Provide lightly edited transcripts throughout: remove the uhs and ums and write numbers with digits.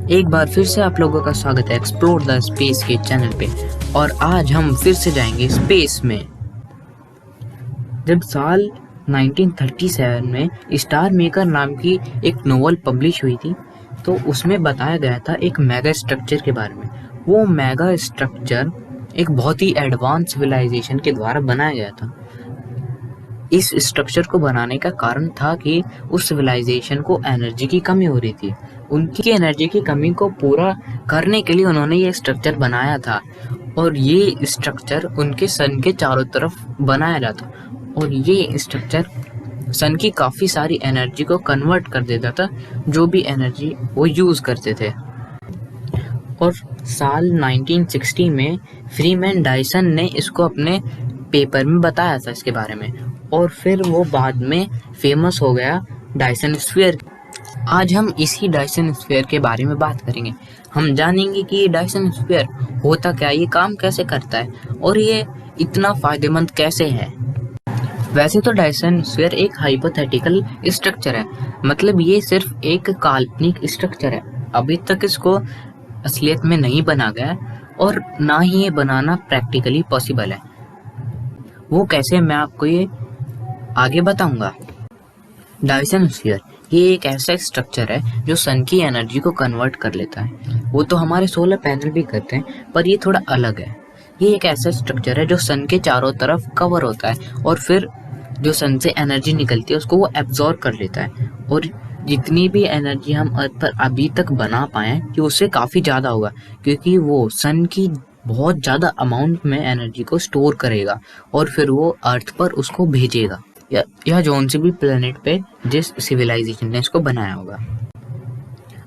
एक बार फिर से आप लोगों का स्वागत है एक्सप्लोर द स्पेस के चैनल पे। और आज हम फिर से जाएंगे स्पेस में। जब साल 1937 में स्टार मेकर नाम की एक नोवेल पब्लिश हुई थी, तो उसमें बताया गया था एक मेगा स्ट्रक्चर के बारे में। वो मेगा स्ट्रक्चर एक बहुत ही एडवांस सिविलाइजेशन के द्वारा बनाया गया था। इस स्ट्रक्चर को बनाने का कारण था कि उस सिविलाइजेशन को एनर्जी की कमी हो रही थी। उनकी एनर्जी की कमी को पूरा करने के लिए उन्होंने ये स्ट्रक्चर बनाया था, और ये स्ट्रक्चर उनके सन के चारों तरफ बनाया जाता, और ये स्ट्रक्चर सन की काफ़ी सारी एनर्जी को कन्वर्ट कर देता था, जो भी एनर्जी वो यूज़ करते थे। और साल 1960 में फ्रीमैन डायसन ने इसको अपने पेपर में बताया था इसके बारे में, और फिर वो बाद में फेमस हो गया डायसन स्फीयर। आज हम इसी डायसन स्फीयर के बारे में बात करेंगे। हम जानेंगे कि ये डायसन स्फीयर होता क्या, ये काम कैसे करता है, और ये इतना फायदेमंद कैसे है। वैसे तो डायसन स्फीयर एक हाइपोथेटिकल स्ट्रक्चर है, मतलब ये सिर्फ एक काल्पनिक स्ट्रक्चर है। अभी तक इसको असलियत में नहीं बना गया, और ना ही ये बनाना प्रैक्टिकली पॉसिबल है। वो कैसे, मैं आपको ये आगे बताऊंगा। डायसन स्फीयर ये एक ऐसा स्ट्रक्चर है जो सन की एनर्जी को कन्वर्ट कर लेता है। वो तो हमारे सोलर पैनल भी करते हैं, पर ये थोड़ा अलग है। ये एक ऐसा स्ट्रक्चर है जो सन के चारों तरफ कवर होता है, और फिर जो सन से एनर्जी निकलती है उसको वो एब्जॉर्ब कर लेता है। और जितनी भी एनर्जी हम अर्थ पर अभी तक बना पाए कि उससे काफ़ी ज़्यादा होगा, क्योंकि वो सन की बहुत ज़्यादा अमाउंट में एनर्जी को स्टोर करेगा, और फिर वो अर्थ पर उसको भेजेगा, या जोन से भी प्लेनेट पे जिस सिविलाइजेशन ने इसको बनाया होगा।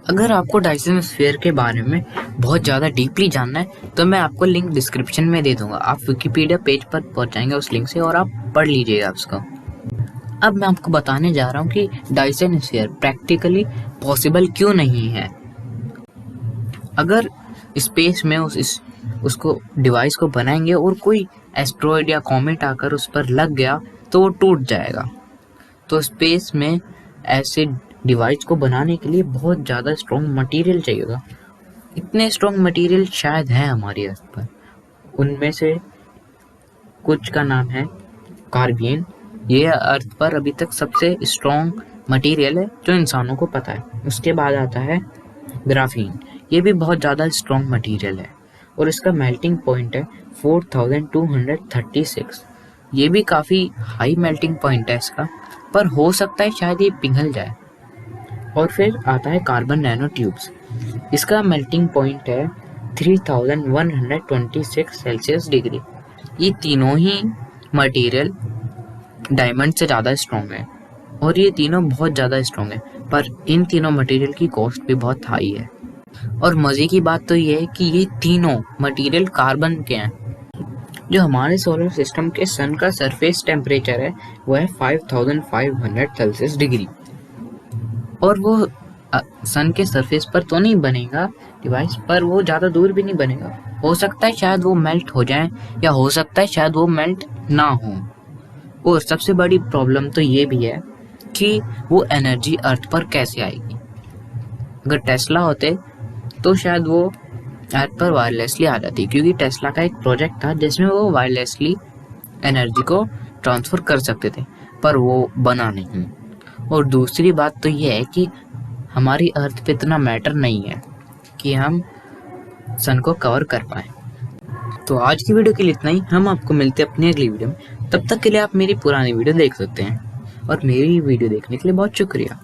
अगर आपको डायसन स्फीयर के बारे में बहुत ज़्यादा डीपली जानना है, तो मैं आपको लिंक डिस्क्रिप्शन में दे दूंगा। आप विकिपीडिया पेज पर पहुंच जाएंगे उस लिंक से, और आप पढ़ लीजिएगा उसको। अब मैं आपको बताने जा रहा हूँ कि डायसन स्फीयर प्रैक्टिकली पॉसिबल क्यों नहीं है। अगर स्पेस में उसको डिवाइस को बनाएंगे और कोई एस्ट्रॉयड या कॉमेट आकर उस पर लग गया तो वो टूट जाएगा। तो स्पेस में ऐसे डिवाइस को बनाने के लिए बहुत ज़्यादा स्ट्रॉन्ग मटेरियल चाहिएगा। इतने स्ट्रॉन्ग मटेरियल शायद है हमारी अर्थ पर। उनमें से कुछ का नाम है कार्बियन। ये अर्थ पर अभी तक सबसे स्ट्रॉन्ग मटेरियल है जो इंसानों को पता है। उसके बाद आता है ग्राफीन। ये भी बहुत ज़्यादा स्ट्रॉन्ग मटेरियल है, और इसका मेल्टिंग पॉइंट है 4236। ये भी काफ़ी हाई मेल्टिंग पॉइंट है इसका, पर हो सकता है शायद ये पिघल जाए। और फिर आता है कार्बन नैनो ट्यूब्स। इसका मेल्टिंग पॉइंट है 3126 सेल्सियस डिग्री। ये तीनों ही मटेरियल डायमंड से ज़्यादा स्ट्रॉन्ग है, और ये तीनों बहुत ज़्यादा स्ट्रॉन्ग है, पर इन तीनों मटेरियल की कॉस्ट भी बहुत हाई है। और मज़े की बात तो ये है कि ये तीनों मटेरियल कार्बन के हैं। जो हमारे सोलर सिस्टम के सन का सरफेस टेम्परेचर है वो है 5500 सेल्सियस डिग्री, और वो सन के सरफेस पर तो नहीं बनेगा डिवाइस, पर वो ज़्यादा दूर भी नहीं बनेगा। हो सकता है शायद वो मेल्ट हो जाए, या हो सकता है शायद वो मेल्ट ना हो। और सबसे बड़ी प्रॉब्लम तो ये भी है कि वो एनर्जी अर्थ पर कैसे आएगी। अगर टेस्ला होते तो शायद वो अर्थ पर वायरलेसली आ जाती, क्योंकि टेस्ला का एक प्रोजेक्ट था जिसमें वो वायरलेसली एनर्जी को ट्रांसफ़र कर सकते थे, पर वो बना नहीं। और दूसरी बात तो ये है कि हमारी अर्थ पे इतना मैटर नहीं है कि हम सन को कवर कर पाएँ। तो आज की वीडियो के लिए इतना ही। हम आपको मिलते हैं अपनी अगली वीडियो में। तब तक के लिए आप मेरी पुरानी वीडियो देख सकते हैं, और मेरी वीडियो देखने के लिए बहुत शुक्रिया।